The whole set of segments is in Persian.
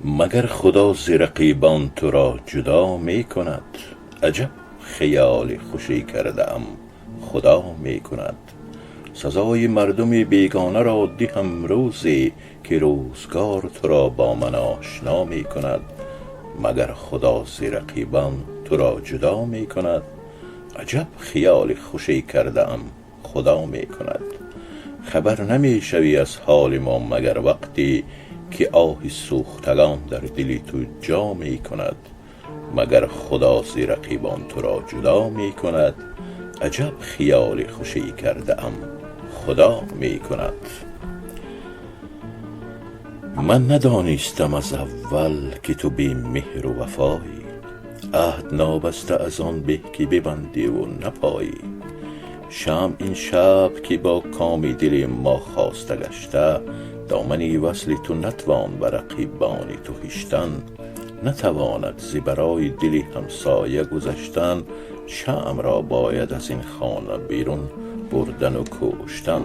مگر خدا ز رقیبان تو را جدا می کند؟ عجب خیال خوشی کرده ام خدا می کند. سزای مردم بیگانه را دهم روزی، که روزگار تو را با من آشنا می کند. مگر خدا ز رقیبان تو را جدا می کند؟ عجب خیال خوشی کرده ام خدا می کند. خبر نمی شوی از حال ما مگر وقتی که آه سوختگان در دل تو جا می کند. مگر خدا ز رقیبان تو را جدا می کند؟ عجب خیال خوشی کرده ام خدا می کند. من ندانستم از اول که تو بی مهر و وفایی، عهد نابسته از آن به که ببندی و نپایی. شمع این شب که با کام دل ما خواسته گشته، دامنی وصل تو نتوان بر رقیبان تو هشتن. نتواند ز برای دل همسایه گذشتن، شمع را باید از این خانه بیرون بردن و کشتن.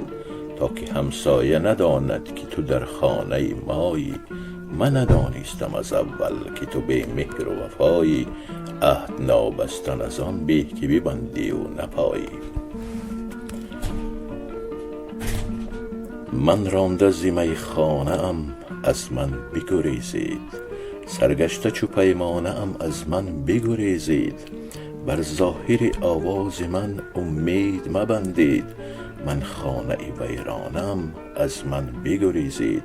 تا که همسایه نداند که تو در خانه مایی، من ندانستم از اول که تو به مهر و وفایی. عهد نابستن از آن به که ببندی و نپایی. من رانده ز میخانه ام از من بگریزید، سرگشته چو پیمانه ام از من بگریزید. بر ظاهر آواز من امید مبندید، من خانه ویرانم از من بگریزید.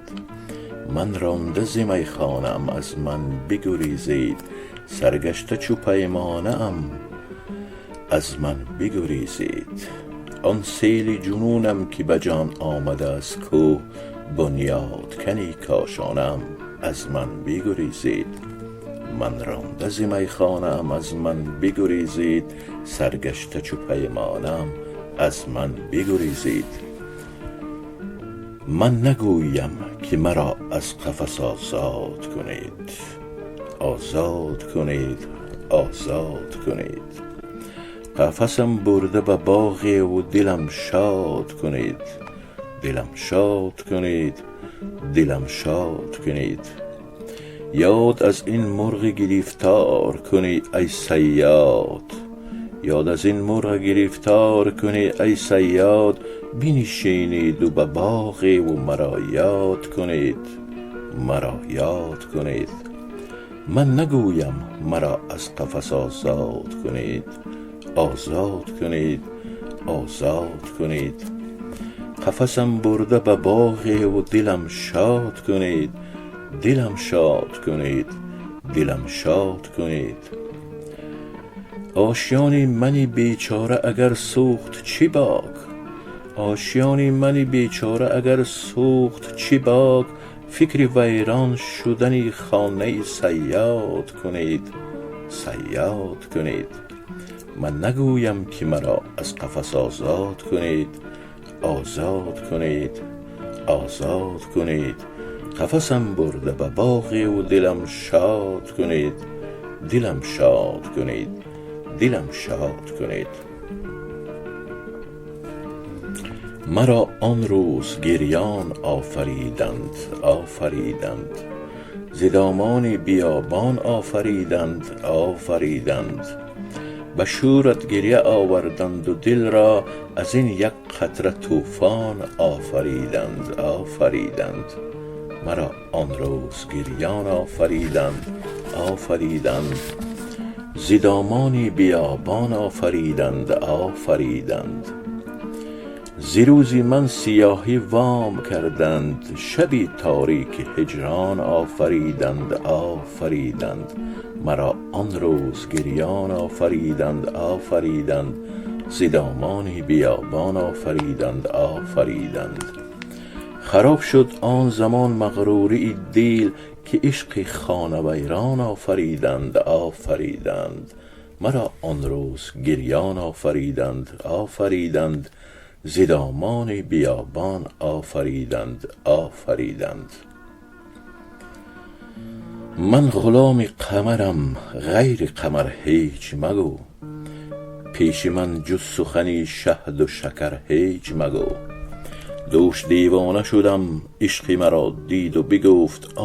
من رانده ز میخانه ام از من بگریزید، سرگشته چو پیمانه ام از من بگریزید. آن سیل جنونم که به جان آمده از کوه، بنیاد کنی کاشانم از من بگریزید. من رانده ز میخانه ام از من بگریزید، سرگشته چو پیمانم از من بگریزید. من نگویم که مرا از قفس آزاد کنید، آزاد کنید، آزاد کنید. قفسم برده به باغ و دلم شاد کنید، دلم شاد کنید، دلم شاد کنید. یاد از این مرغ گرفتار کنی ای صیاد، یاد از این مرغ گرفتار کنی ای صیاد. بنشینید و به باغ و مرا یاد کنید، مرا یاد کنید. من نگویم مرا از قفس آزاد کنید، آزاد کنید، آزاد کنید. قفسم برده به باغ و دلم شاد کنید، دلم شاد کنید، دلم شاد کنید. آشیان من بیچاره اگر سوخت چی باک، آشیان من بیچاره اگر سوخت چی باک. فکر ویران شدن خانه صیاد کنید، صیاد کنید. من نگویم که مرا از قفس آزاد کنید، آزاد کنید، آزاد کنید. قفسم برده به باغ و دلم شاد کنید، دلم شاد کنید، دلم شاد کنید. مرا آن روز گریان آفریدند، آفریدند. ز دامان بیابان آفریدند، آفریدند. به شورت گریه آوردند و دل را از این یک قطره طوفان آفریدند، آفریدند. مرا آن روز گریان آفریدند، آفریدند. ز دامان بیابان آفریدند، آفریدند. ز روزی من سیاهی وام کردند، شبی تاریک هجران آفریدند، آفریدند. مرا آن روز گریان آفریدند، آفریدند. ز دامان بیابان آفریدند، آفریدند. خراب شد آن زمان مغروری دل، که عشق خانه ویران آفریدند، آفریدند. مرا آن روز گریان آفریدند، آفریدند. ز دامان بیابان آفریدند، آفریدند. من غلام قمرم غیر قمر هیچ مگو، پیش من جز سخنی شهد و شکر هیچ مگو. دوش دیوانه شدم، عشقی مرا دید و بگفت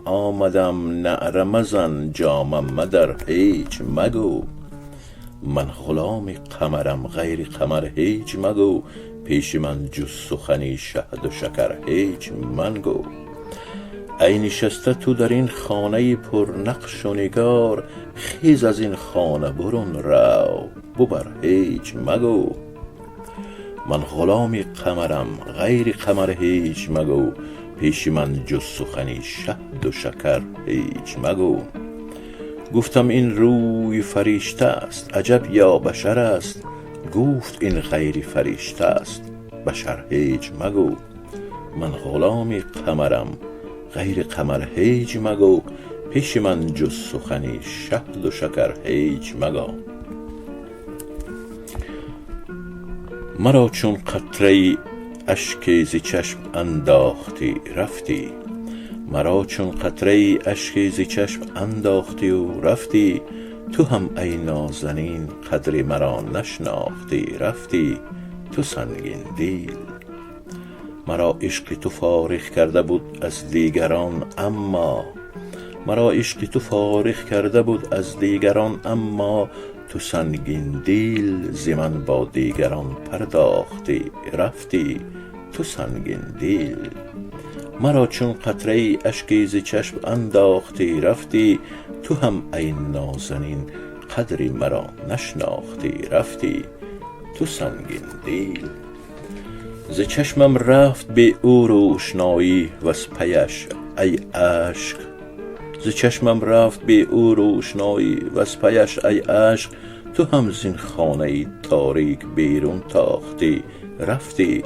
آمدم نعره مزن جامم مدر هیچ مگو. من غلام قمرم غیر قمر هیچ مگو، پیش من جز سخنی شهد و شکر هیچ منگو. ای نشسته تو در این خانه پر نقش و نگار، خیز از این خانه برون رو ببر هیچ مگو. من غلام قمرم غیر قمر هیچ مگو، پیش من جز سخنی شهد و شکر هیچ مگو. گفتم این روی فریشته است، عجب یا بشر است، گفت این غیر فریشته است، بشر هیچ مگو. من غلام قمرم غیر قمر هیچ مگو، پیش من جز سخنی شهد و شکر هیچ مگو. مرا چون قطره اشک ز چشم انداختی رفتی، مرا چون قطره اشک ز چشم انداختی و رفتی. تو هم ای نازنین قدر مرا نشناختی رفتی، تو سنگین دل. مرا عشق تو فارغ کرده بود از دیگران، اما مرا عشق تو فارغ کرده بود از دیگران، اما تو سنگین دل ز من با دیگران پرداختی رفتی، تو سنگین دل. مرا چون قطره اشکی ز چشم انداختی رفتی، تو هم ای نازنین قدری مرا نشناختی رفتی، تو سنگین دل. ز چشمم رفت به او روشنایی وز پیش ای عشق، ز چشمم رفت به او روشنایی وز پیش ای عشق. تو هم زین خانه تاریک بیرون تاختی رفتی،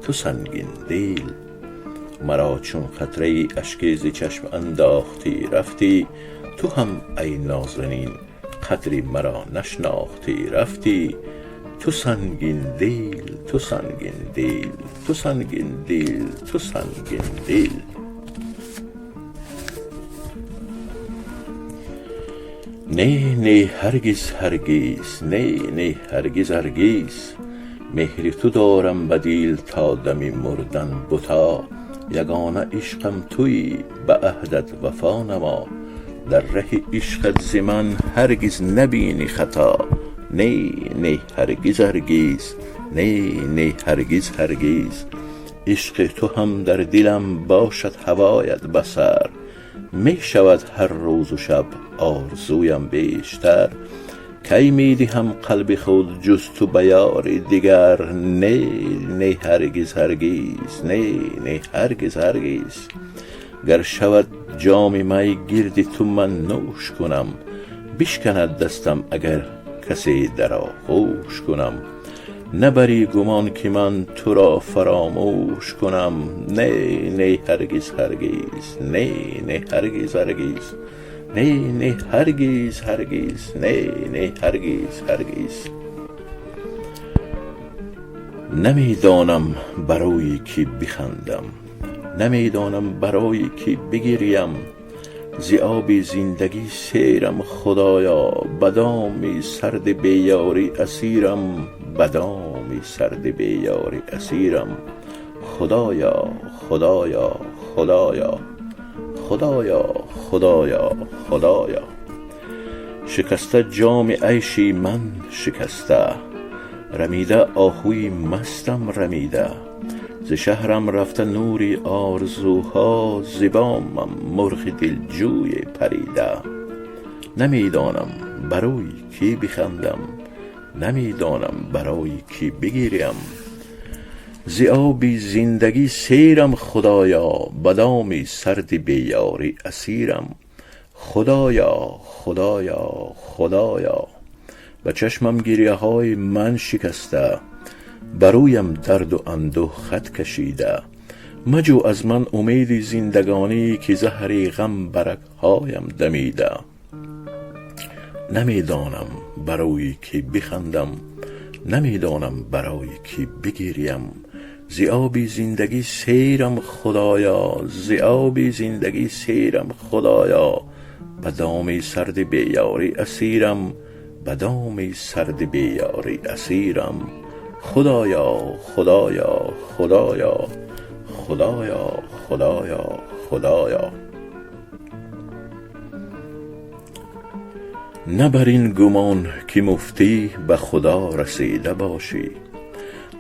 تو سنگین دل. مرا چون قطره اشک ز چشم انداختی رفتی، تو هم ای نازنین قدری مرا نشناختی رفتی، تو سنگین دل، تو سنگین دل، تو سنگین دل، تو سنگین دل. نه هرگز هرگز، نه هرگز هرگز، مهر تو دارم بدیل تا دمی مردن بتا. یگانه عشقم تویی به عهدت وفا نما، در ره عشقت ز من هرگز نبینی خطا. نه هرگز هرگز، نه هرگز هرگز، عشق تو هم در دلم باشد هوایت بسر. می شود هر روز و شب آرزویم بیشتر، کی می دهم قلب خود جز تو به یاری دیگر. نه هرگز هرگز، نه هرگز هرگز. گر شود جام می گرد تو من نوش کنم، بشکند دستم اگر کسی در آغوش کنم. نبری گمان که من تو را فراموش کنم. نه هرگز هرگز، نه هرگز هرگز، نه هرگز هرگز، نه هرگز هرگز. نمیدانم برای کی بخندم، نمیدانم برای کی بگریم. ز آب زندگی سیرم خدایا، بدام سرد بیاری اسیرم، بدام سرد بیاری اسیرم. خدایا خدایا خدایا خدایا خدایا خدایا. شکسته جام عیشی من شکسته، رمیده آهوی مستم رمیده. ز شهرم رفته نوری آرزوها، ز بامم مرغ دلجوی پریده. نمیدانم برای کی بخندم، نمیدانم برای کی بگیرم. ز آب زندگی سیرم خدایا، بدام سرد بیاری اسیرم. خدایا خدایا خدایا. به چشمم گریه های من شکسته، برویم درد و اندوه خط کشیده. مجو از من امید زندگانی که زهر غم برگ هایم دمیده. نمیدانم برای کی بخندم، نمیدانم برای کی بگریم. ز آب زندگی سیرم خدایا، ز آب زندگی سیرم خدایا. به دام سرد بیاری اسیرم، به دام سرد بیاری اسیرم. خدایا خدایا خدایا خدایا خدایا خدایا. نه بر این گمان که مفتی به خدا رسیده باشی،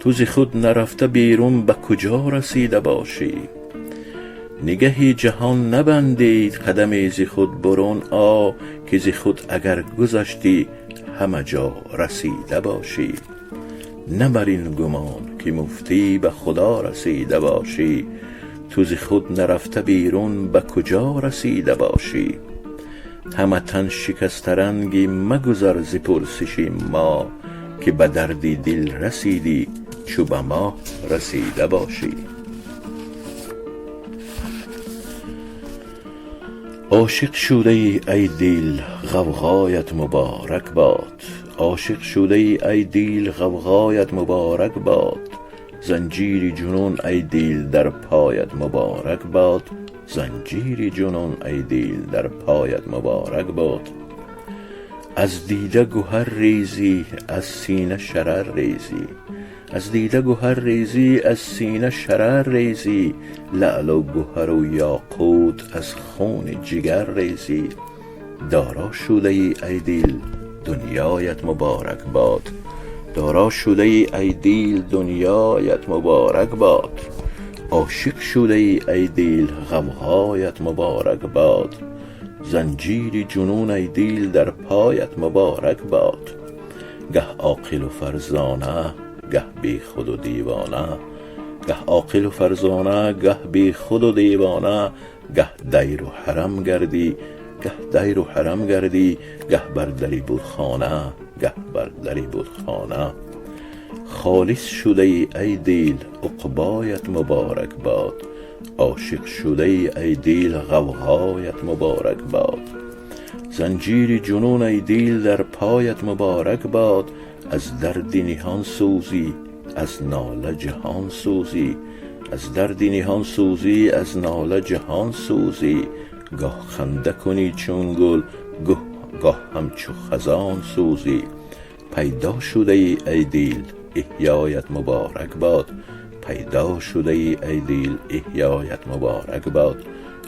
تو ز خود نرفته بیرون به کجا رسیده باشی. نگهی جهان نبندید قدمی ز خود برون، که ز خود اگر گذشتی همه جا رسیده باشی. نه بر این گمان که مفتی به خدا رسیده باشی، تو ز خود نرفته بیرون به کجا رسیده باشی. همه تن شکسته رنگی مگذر ز پرسش ما، که به دردی دل رسیدی چو به ما رسیده باشی. عاشق شده ای دل غوغایت مبارک باد، عاشق شده ای دل غوغایت مبارک باد. زنجیر جنون ای دل در پایت مبارک باد، زنجیر جنون ای دل در پایت مبارک باد. از دیده گوهر ریزی از سینه شرر ریزی، از دیده گوهر ریزی از سینه شرر ریزی. لعل و گوهر و یاقوت از خون جگر ریزی. دارا شده ای دل دنیایت مبارک باد، دارا شده ای دل دنیایت مبارک باد. عاشق شده ای دل غمهایت مبارک باد، زنجیر جنون ای دل در پایت مبارک باد. گه عاقل و فرزانه گه بی خود و دیوانه، گه عاقل و فرزانه گه بی خود و دیوانه. گه دیر و حرم گردی گه دیر و حرم گردی، گه بر دری بتخانه گه بر دری بتخانه. خالص شده ای دل عقبایت مبارک باد، عاشق شده ای دل غوغایت مبارک باد. زنجیر جنون ای دل در پایت مبارک باد. از درد نهان سوزی از ناله جهان سوزی، از درد نهان سوزی از ناله جهان سوزی. گاه خنده کنی چون گل گاه همچو خزان سوزی. پیدا شده ای دل احیایت مبارک باد، پیدا شده ای دل احیایت مبارک باد.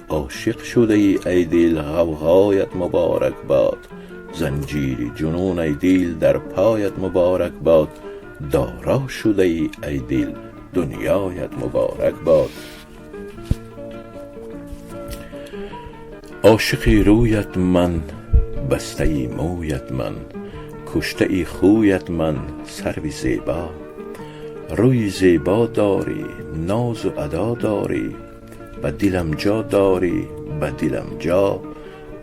عاشق شده ای دل غوغایت مبارک باد، زنجیر جنون ای دل در پایت مبارک باد. دارا شده ای دل دنیایت مبارک باد. عاشق رویت من بسته ای مویت من، کشته ای خویت من سرو زیبا. روی زیبا داری ناز و ادا داری، به دلم جا داری به دلم جا.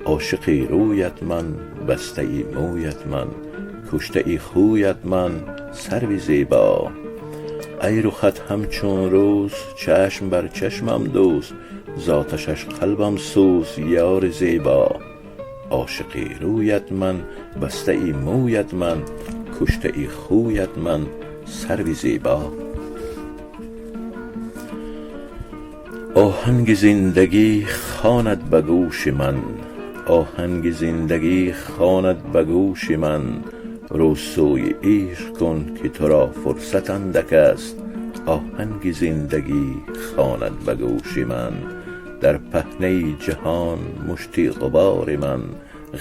عاشق رویت من بسته ای مویت من، کشته ای خویت من سرو زیبا. ای رخت همچون روز چشم بر چشمم دوز، ذاتشش قلبم سوز یار زیبا. عاشق رویت من بسته ای مویت من، کشته ای خویت من سرو زیبا. آهنگ زندگی خواند به گوش من، آهنگ زندگی خواند به گوش من. رو سوی عشق کن که تو را فرصت اندک است، آهنگ زندگی خواند به گوش من. در پهنه جهان مشتی غبار من،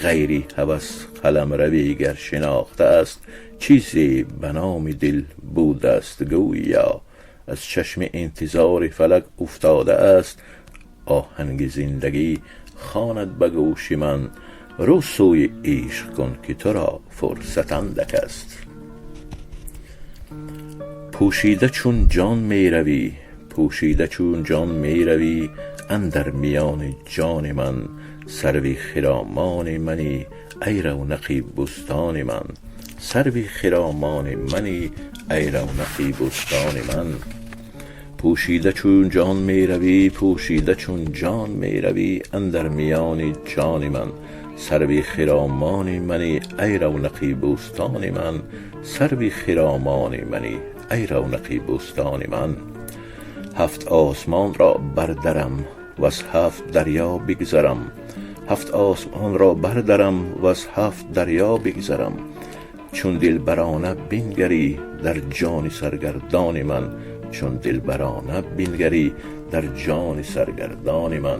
غیری هوس قلمروی گر شناخته است. چیزی به نام دل بوده است گویا، از چشم انتظار فلک افتاده است. آهنگ زندگی خواند به گوش من، رو سوی عشق کن که تو را فرصت اندک است. پوشیده چون جان می روی، پوشیده چون جان می روی، اندر میان جان من. سروی خرامان منی ای رونقی بستان من، سروی خرامان منی ای رونقی بستان من. پوشیده چون جان می روی، پوشیده چون جان می روی، اندر میان جان من. سروی خرامان منی ای رونقی بستان من، سروی خرامان منی ای رونقی بستان من. هفت آسمان را بردرم و از هفت دریا بگذرم، هفت آسمان را بردرم و از هفت دریا بگذرم. چون دلبرانه بنگری در جان سرگردان من، چون دلبرانه بنگری در جان سرگردان من.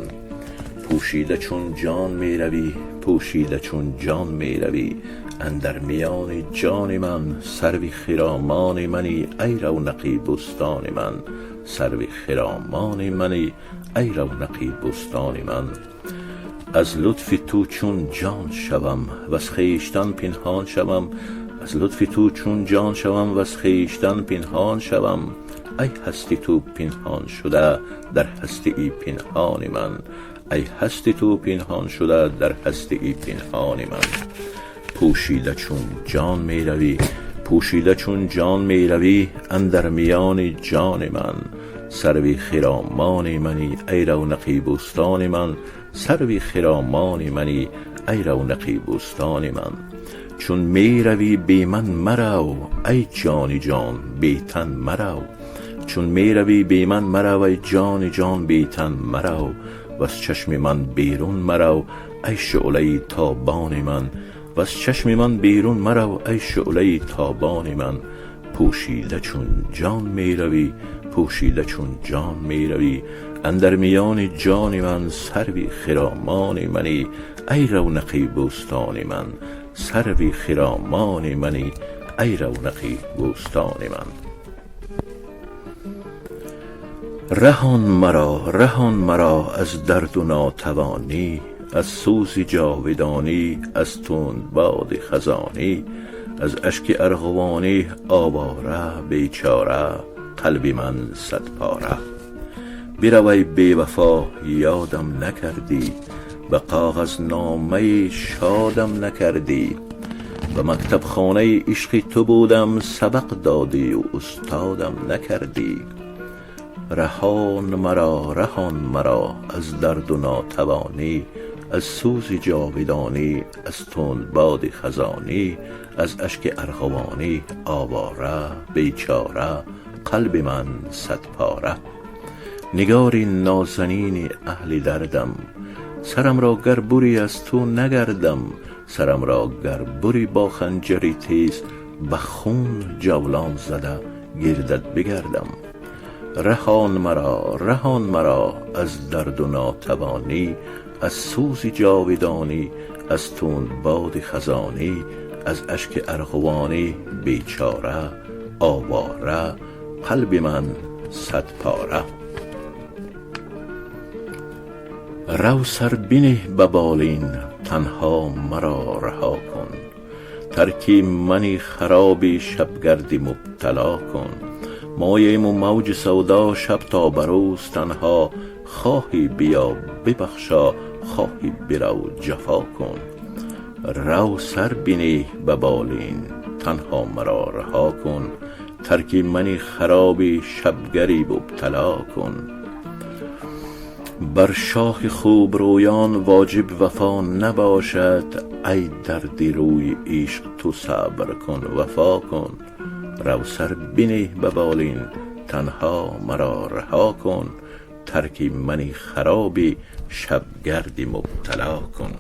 پوشیده چون جان می روی، پوشیده چون جان می روی، اندر میان جان من سروی خرامان منی ای رونقی بستان من، سروی خرامان منی ای رونقی بستان من. از لطف تو چون جان شوم وز خویشتن پنهان شوم، از لطف تو چون جان شوم وز خویشتن پنهان شوم. ای هستی تو پنهان شده در هستی پنهان من، ای هستی تو پنهان شده در هستی پنهان من. پوشیده چون جان می روی، پوشیده چون جان می روی، اندر میان جان من سروی خرامان منی ای رونقی بستان من، سروی خرامان منی ای رونقی بستان من. چون می روی بی من مرو ای جان جان بی تن مرو، چون می روی بی من مرو ای جان جان بی تن مرو. وز چشم من بیرون مرو ای شعله تابان من، وز چشم من بیرون مرو ای شعله تابان من. پوشیده چون جان می روی، پوشیده چون جان می روی، اندر میان جان من سروی خرامان منی ای رونقی بستان من، سروی خرامان منی ای رونقی بستان من. رهان مرا، رهان مرا از درد و ناتوانی، از سوز جاودانی، از تند باد خزانی، از اشک ارغوانی آواره بیچاره قلب من صد پاره. برو ای بی وفا یادم نکردی، به کاغذ نامه شادم نکردی، به مکتب خانه عشق تو بودم سبق دادی و استادم نکردی. رهان مرا، رهان مرا از درد و ناتوانی، از سوز جاودانی، از تند باد خزانی، از اشک ارغوانی آواره بیچاره قلب من صد پاره. نگاری نازنین اهل دردم، سرم را گر بری از تو نگردم، سرم را گر بری با خنجری تیز، به خون جولان زده گردت بگردم. رهان مرا، رهان مرا از درد و ناتوانی، از سوز جاودانی، از تند باد خزانی، از اشک ارغوانی بیچاره آواره قلب من صد پاره. رو سر بنه به بالین تنها مرا رها کن، ترکی منی خرابی شبگردی مبتلا کن. ماییم و موج سودا شب تا بروز تنها، خواهی بیا ببخشا خواهی برو جفا کن. رو سر بنه به بالین تنها مرا رها کن، ترکی منی خرابی شبگری مبتلا کن. بر شاه خوب رویان واجب وفا نباشد، ای دردی روی عشق تو صبر کن وفا کن. رو سر بنه به بالین تنها مرا رها کن، ترکی منی خرابی شبگردی مبتلا کن.